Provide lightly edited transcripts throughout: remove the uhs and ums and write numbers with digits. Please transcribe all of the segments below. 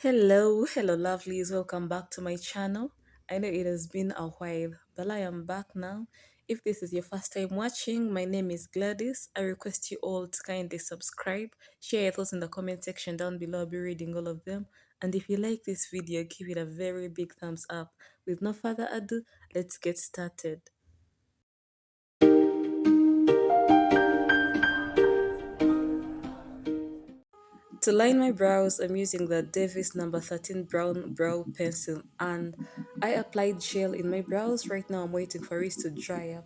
Hello, lovelies. Welcome back to my channel. I know it has been a while, but I am back now. If this is your first time watching, my name is Gladys. I request you all to kindly subscribe, share your thoughts in the comment section down below. I'll be reading all of them. And if you like this video, give it a very big thumbs up. With no further ado, let's get started. To line my brows, I'm using the Davis number 13 brown brow pencil and I applied gel in my brows. Right now I'm waiting for it to dry up.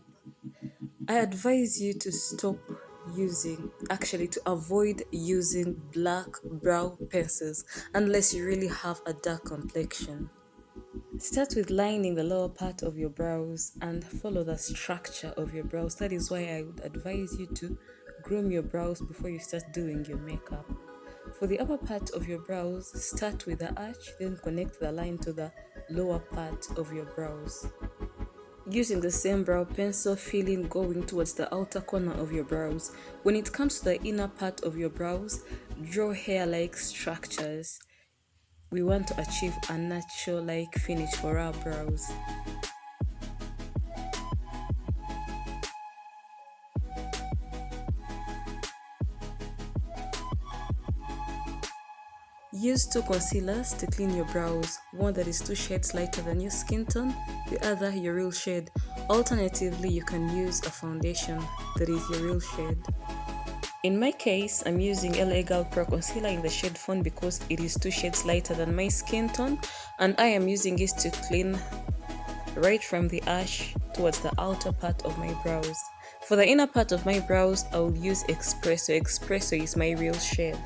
I advise you to stop actually to avoid using black brow pencils unless you really have a dark complexion. Start with lining the lower part of your brows and follow the structure of your brows. That is why I would advise you to groom your brows before you start doing your makeup. For the upper part of your brows, start with the arch, then connect the line to the lower part of your brows. Using the same brow pencil, filling going towards the outer corner of your brows. When it comes to the inner part of your brows, draw hair-like structures. We want to achieve a natural-like finish for our brows. Use two concealers to clean your brows, one that is two shades lighter than your skin tone, the other your real shade. Alternatively, you can use a foundation that is your real shade. In my case, I'm using LA Girl Pro Concealer in the shade Fawn because it is two shades lighter than my skin tone, and I am using it to clean right from the arch towards the outer part of my brows. For the inner part of my brows, I will use Espresso. Espresso is my real shade.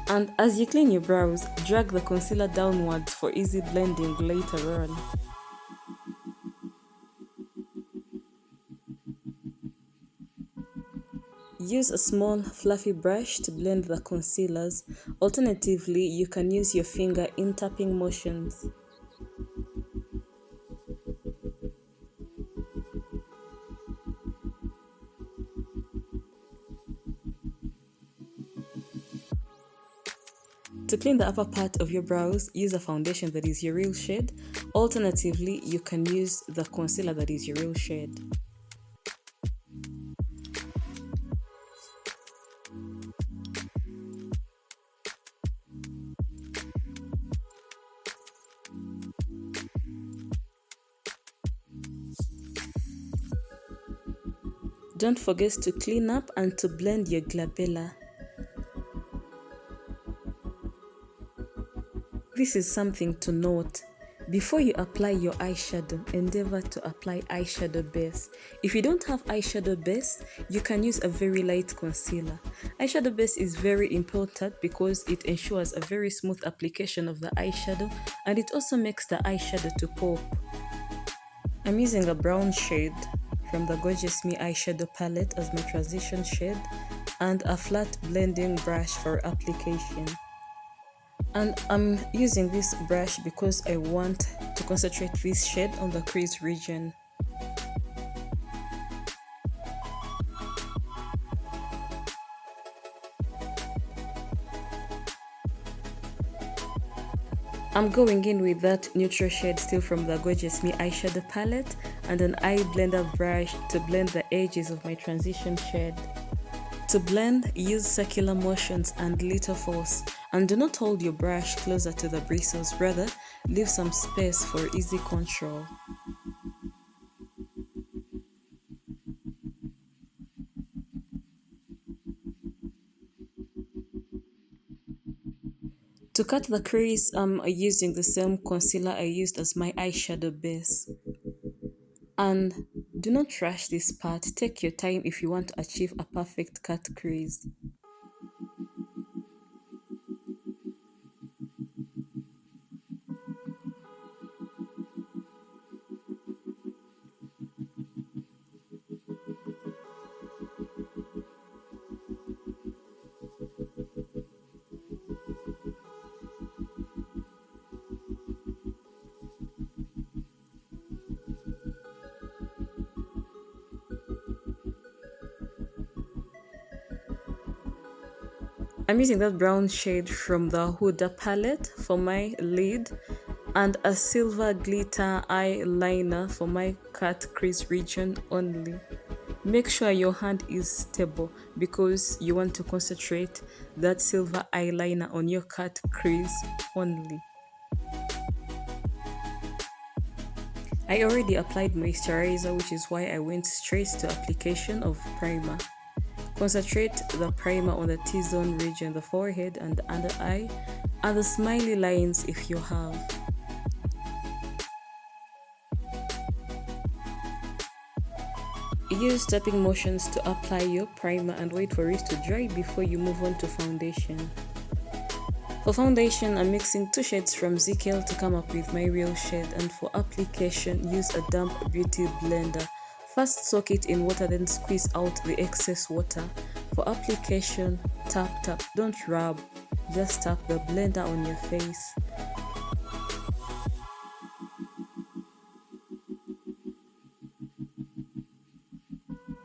And as you clean your brows, drag the concealer downwards for easy blending later on. Use a small fluffy brush to blend the concealers. Alternatively, you can use your finger in tapping motions. To clean the upper part of your brows, use a foundation that is your real shade. Alternatively, you can use the concealer that is your real shade. Don't forget to clean up and to blend your glabella. This is something to note. Before you apply your eyeshadow, endeavor to apply eyeshadow base. If you don't have eyeshadow base, you can use a very light concealer. Eyeshadow base is very important because it ensures a very smooth application of the eyeshadow and it also makes the eyeshadow to pop. I'm using a brown shade from the Gorgeous Me eyeshadow palette as my transition shade and a flat blending brush for application. And I'm using this brush because I want to concentrate this shade on the crease region. I'm going in with that neutral shade still from the Gorgeous Me eyeshadow palette and an eye blender brush to blend the edges of my transition shade. To blend, use circular motions and little force, and do not hold your brush closer to the bristles, rather leave some space for easy control. To cut the crease, I'm using the same concealer I used as my eyeshadow base. And do not rush this part, take your time if you want to achieve a perfect cut crease. I'm using that brown shade from the Huda palette for my lid and a silver glitter eyeliner for my cut crease region only. Make sure your hand is stable because you want to concentrate that silver eyeliner on your cut crease only. I already applied moisturizer, which is why I went straight to application of primer. Concentrate the primer on the T-zone region, the forehead and the under eye, and the smiley lines if you have. Use tapping motions to apply your primer and wait for it to dry before you move on to foundation. For foundation, I'm mixing two shades from Zikel to come up with my real shade, and for application, use a damp beauty blender. First soak it in water, then squeeze out the excess water. For application, tap, don't rub, just tap the blender on your face.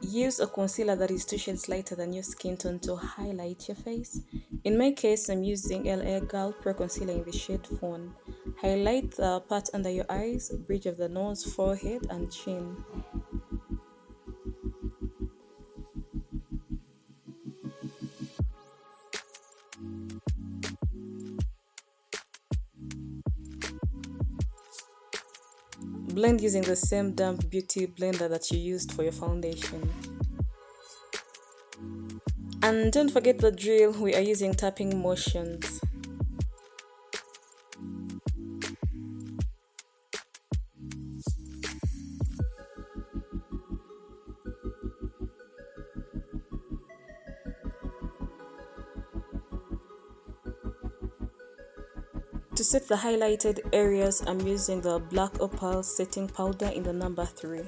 Use a concealer that is 2 shades lighter than your skin tone to highlight your face. In my case, I'm using LA Girl Pro Concealer in the shade Fawn. Highlight the part under your eyes, bridge of the nose, forehead, and chin. Blend using the same damp beauty blender that you used for your foundation. And don't forget the drill, we are using tapping motions. To set the highlighted areas, I'm using the black opal setting powder in the number 3.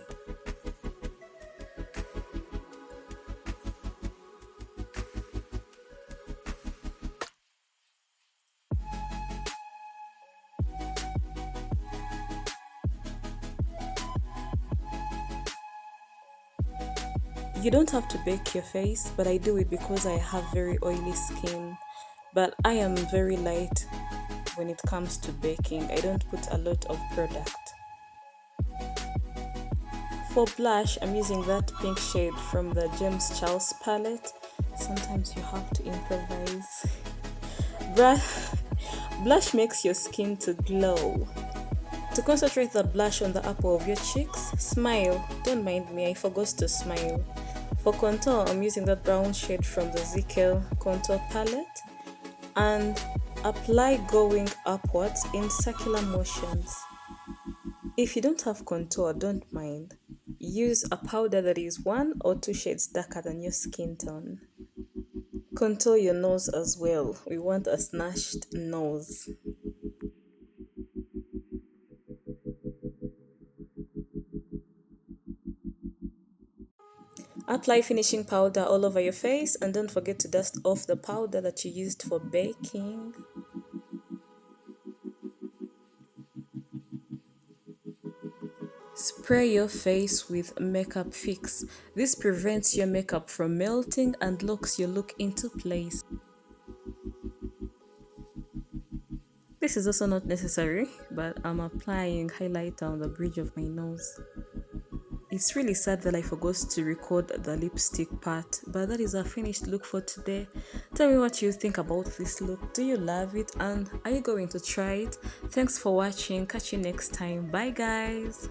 You don't have to bake your face, but I do it because I have very oily skin. But I am very light when it comes to baking. I don't put a lot of product. For blush, I'm using that pink shade from the James Charles palette. Sometimes you have to improvise. Blush makes your skin to glow. To concentrate the blush on the apple of your cheeks, smile. Don't mind me, I forgot to smile. For contour, I'm using that brown shade from the Zikel contour palette and apply going upwards in circular motions. If you don't have contour, don't mind. Use a powder that is 1 or 2 shades darker than your skin tone. Contour your nose as well. We want a snatched nose. Apply finishing powder all over your face and don't forget to dust off the powder that you used for baking. Spray your face with makeup fix. This prevents your makeup from melting and locks your look into place. This is also not necessary, but I'm applying highlighter on the bridge of my nose. It's really sad that I forgot to record the lipstick part, but that is our finished look for today. Tell me what you think about this look. Do you love it and are you going to try it? Thanks for watching. Catch you next time. Bye guys.